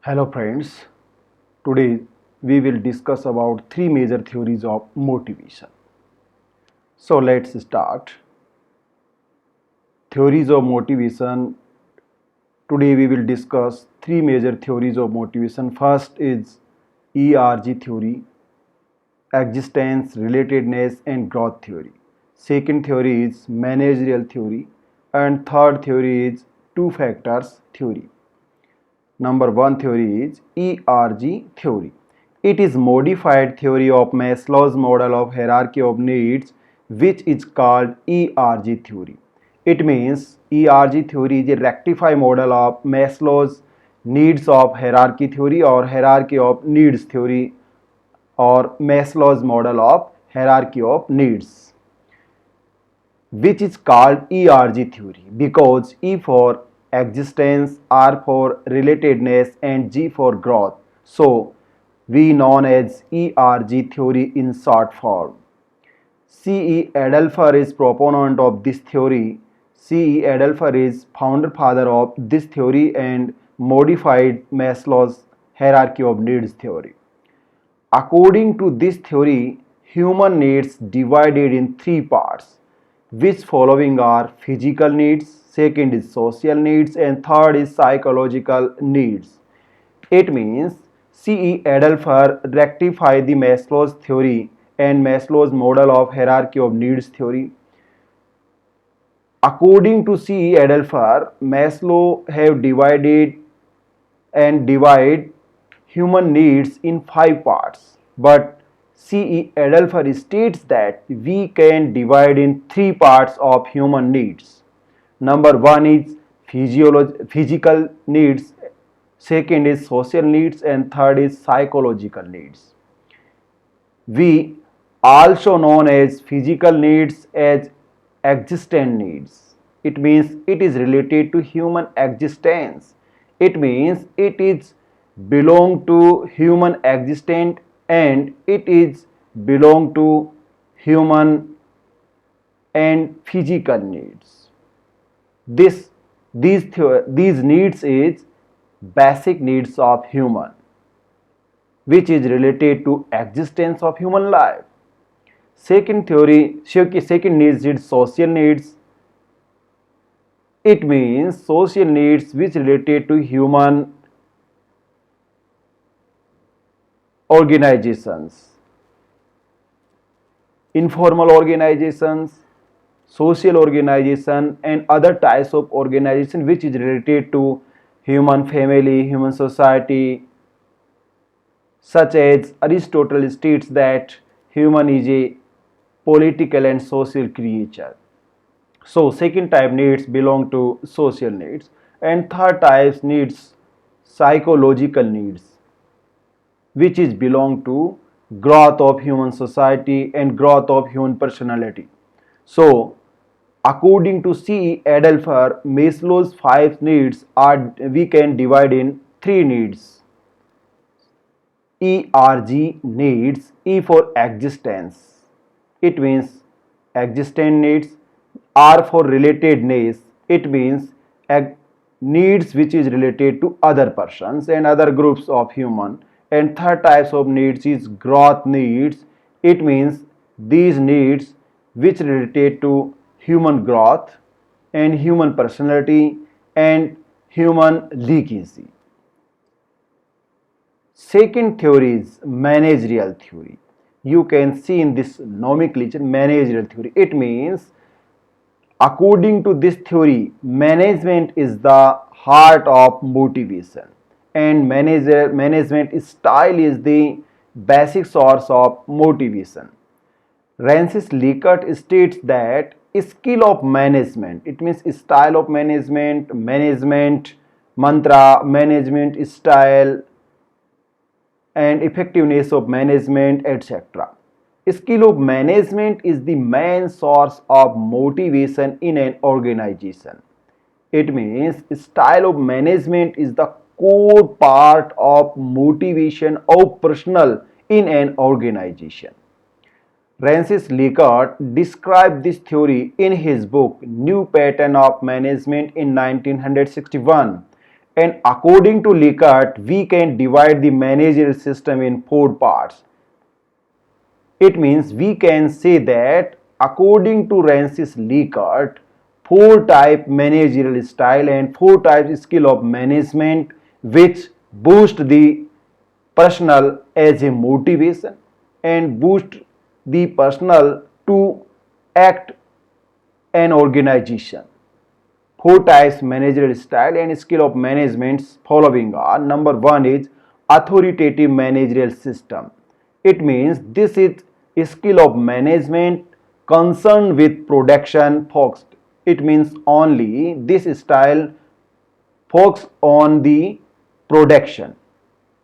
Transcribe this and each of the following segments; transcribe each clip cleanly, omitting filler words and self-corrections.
Hello friends, today we will discuss about three major theories of motivation. So let's start. Theories of motivation. Today we will discuss three major theories of motivation. First is ERG theory, existence, relatedness and growth theory. Second theory is managerial theory and third theory is two factors theory. Number one theory is ERG theory. It is modified theory of Maslow's model of hierarchy of needs, which is called ERG theory. It means ERG theory is a rectified model of Maslow's needs of hierarchy theory or hierarchy of needs theory or Maslow's model of hierarchy of needs, which is called ERG theory because E for existence, R for relatedness and G for growth. So we known as ERG theory in short form. C.E. Adelpher is proponent of this theory. C.E. Adelpher is founder father of this theory and modified Maslow's hierarchy of needs theory. According to this theory, human needs divided in three parts, which following are physical needs, second is social needs and third is psychological needs. It means C.E. Adelpher rectified the Maslow's theory and Maslow's model of hierarchy of needs theory. According to C.E. Adelpher, Maslow have divided and divide human needs in five parts, but C.E. Adelpher states that we can divide in three parts of human needs. Number one is physical needs, second is social needs and third is psychological needs. We also known as physical needs as existent needs. It means it is related to human existence. It means it is belong to human existent and it is belong to human and physical needs. This these needs is basic needs of human, which is related to existence of human life. Second needs is social needs. It means social needs which related to human organizations, informal organizations, social organization and other types of organization which is related to human family, human society, such as Aristotle states that human is a political and social creature. So second type needs belong to social needs and third type needs psychological needs, which is belong to growth of human society and growth of human personality. So according to C. Adelpher, Maslow's five needs are we can divide in three needs. ERG needs, E for existence, it means existent needs. R for relatedness, it means needs which is related to other persons and other groups of human. And third types of needs is growth needs, it means these needs which related to human growth and human personality and human legacy. Second theory is managerial theory. You can see in this nomenclature managerial theory. It means according to this theory, management is the heart of motivation and management style is the basic source of motivation. Francis Likert states that skill of management, it means style of management, management mantra, management style and effectiveness of management, etc. Skill of management is the main source of motivation in an organization. It means style of management is the core part of motivation of personnel in an organization. Francis Likert described this theory in his book New Pattern of Management in 1961. And according to Likert, we can divide the managerial system in four parts. It means we can say that according to Francis Likert, four type managerial style and four types skill of management which boost the personal as a motivation and boost the personal to act an organization. Four types managerial style and skill of management following are: number one is authoritative managerial system. It means this is a skill of management concerned with production focused. It means only this style focus on the production.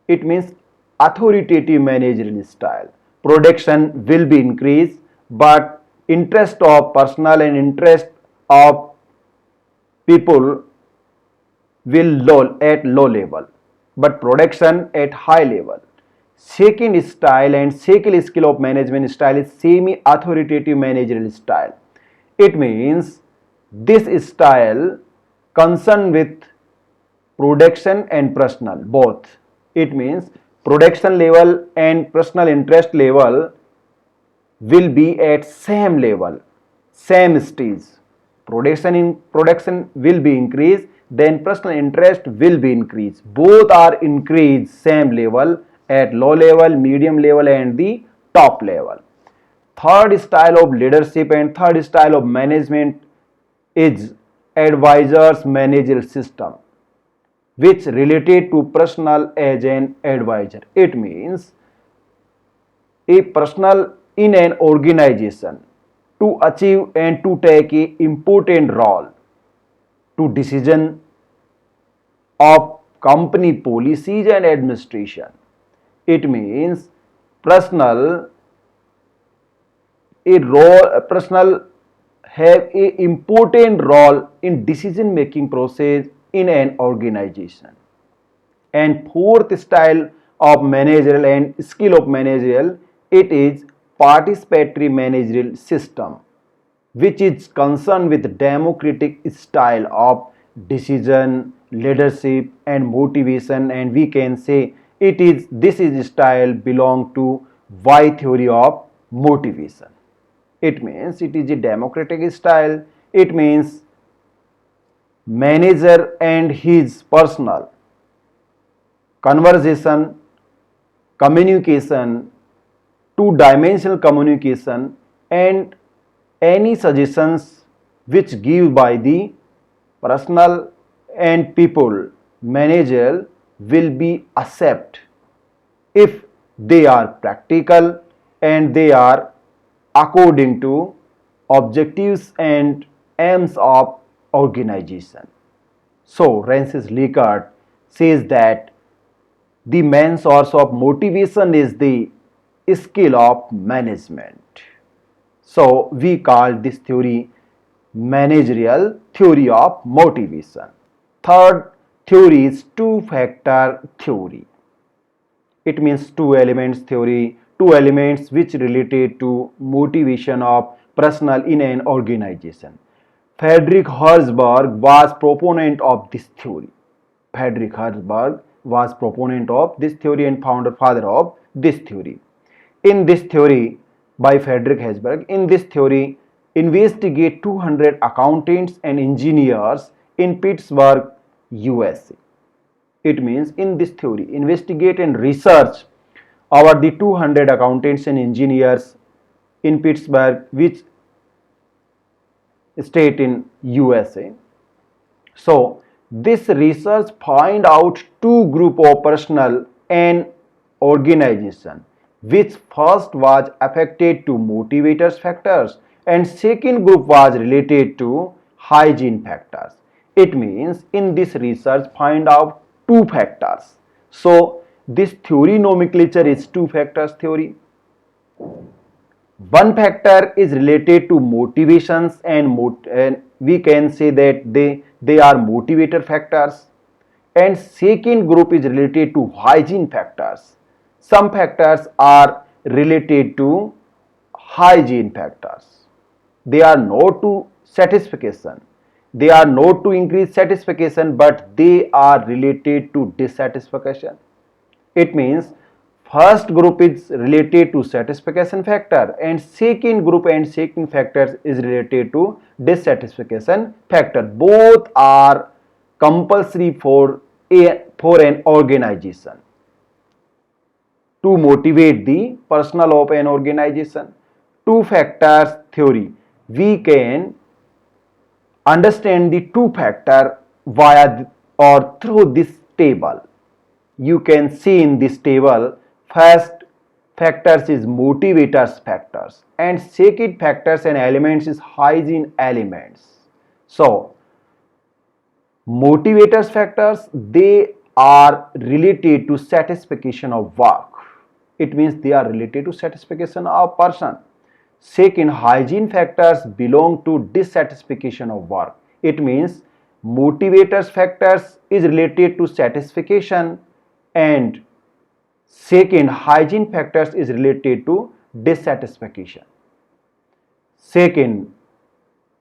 It means authoritative managerial style. Production will be increased, but interest of personal and interest of people will low level, but production at high level. Second style and second skill of management style is semi authoritative managerial style. It means this style concerned with production and personal both. It means production level and personal interest level will be at same level, same stage. Production will be increased, then personal interest will be increased. Both are increased same level at low level, medium level and the top level. Third style of leadership and third style of management is advisors managerial system, which related to personal as an advisor. It means a personal in an organization to achieve and to take a important role to decision of company policies and administration. It means personal personal have a important role in decision making process in an organization. And fourth style of managerial and skill of managerial, it is participatory managerial system, which is concerned with democratic style of decision, leadership and motivation. And we can say this is style belong to Y theory of motivation. It means it is a democratic style. It means manager and his personal conversation, communication, two-dimensional communication and any suggestions which give by the personal and people manager will be accept if they are practical and they are according to objectives and aims of organization. So Francis Likert says that the main source of motivation is the skill of management. So we call this theory managerial theory of motivation. Third theory is two-factor theory. It means two elements theory, two elements which related to motivation of personnel in an organization. Friedrich Herzberg was proponent of this theory. Friedrich Herzberg was proponent of this theory and father of this theory. In this theory by Friedrich Herzberg, in this theory investigate 200 accountants and engineers in Pittsburgh, USA. It means in this theory investigate and research over the 200 accountants and engineers in Pittsburgh, which state in USA. So this research find out two group of personnel and organization, which first was affected to motivators factors and second group was related to hygiene factors. It means in this research find out two factors. So this theory nomenclature is two factors theory. One factor is related to motivations and we can say that they are motivator factors, and second group is related to hygiene factors. Some factors are related to hygiene factors. They are not to satisfaction. they are not to increase satisfaction, but they are related to dissatisfaction. It means first group is related to satisfaction factor and second group and second factors is related to dissatisfaction factor. Both are compulsory for an organization to motivate the personnel of an organization. Two factors theory. We can understand the two factor via or through this table. You can see in this table, first factors is motivators factors and second factors and elements is hygiene elements. So motivators factors, they are related to satisfaction of work. It means they are related to satisfaction of person. Second, hygiene factors belong to dissatisfaction of work. It means motivators factors is related to satisfaction and second, hygiene factors is related to dissatisfaction. Second,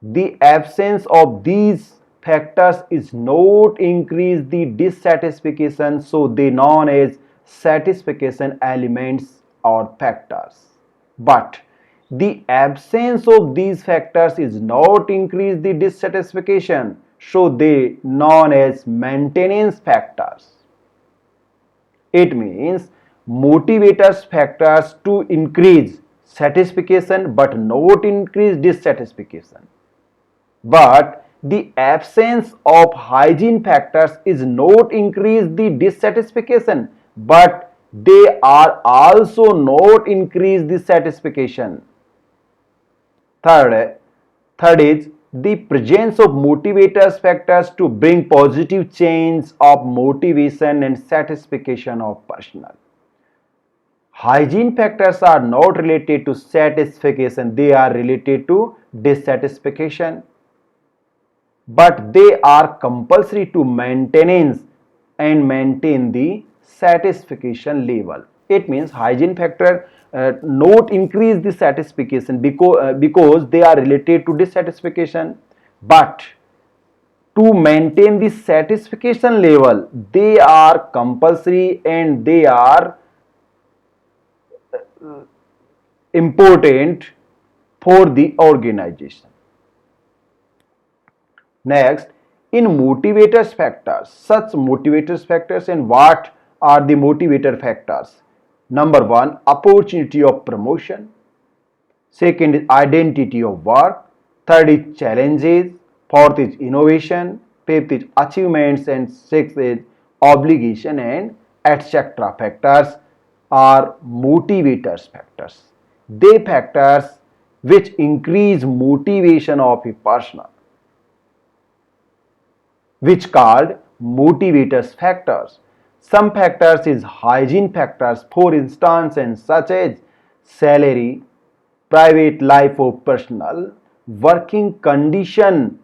the absence of these factors is not increase the dissatisfaction, so they known as satisfaction elements or factors. But the absence of these factors is not increase the dissatisfaction, so they known as maintenance factors. It means motivators factors to increase satisfaction but not increase dissatisfaction. But the absence of hygiene factors is not increase the dissatisfaction, but they are also not increase the satisfaction. Third is the presence of motivators factors to bring positive change of motivation and satisfaction of personnel. Hygiene factors are not related to satisfaction, they are related to dissatisfaction, but they are compulsory to maintenance and maintain the satisfaction level. It means hygiene factor not increase the satisfaction because they are related to dissatisfaction, but to maintain the satisfaction level they are compulsory and they are important for the organization. Next, in motivators factors, such motivators factors, and what are the motivator factors? Number one, opportunity of promotion. Second is identity of work. Third is challenges. Fourth is innovation. Fifth is achievements, and sixth is obligation, and etc. factors are motivators factors. They factors which increase motivation of a person, which called motivators factors. Some factors is hygiene factors, for instance, and such as salary, private life of personnel, working condition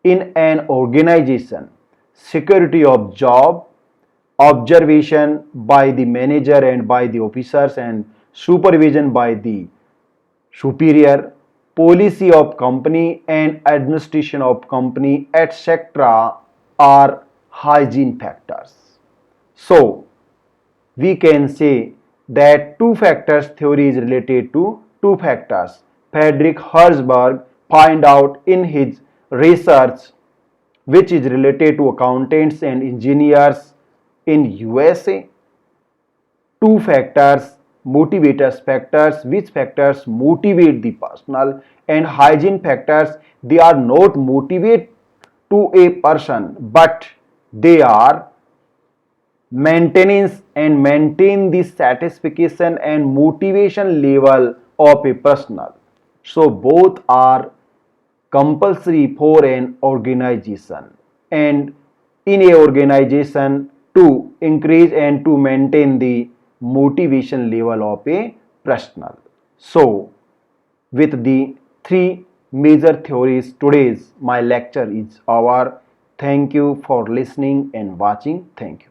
in an organization, security of job, observation by the manager and by the officers, and supervision by the superior, policy of company and administration of company, etc. are hygiene factors. So we can say that two factors theory is related to two factors. Frederick Herzberg find out in his research, which is related to accountants and engineers in USA. Two factors, motivators factors, which factors motivate the personnel, and hygiene factors, they are not motivate to a person, but they are maintenance and maintain the satisfaction and motivation level of a personnel. So both are compulsory for an organization, and in a organization to increase and to maintain the motivation level of a personnel. So with the three major theories, today's my lecture is over. Thank you for listening and watching. Thank you.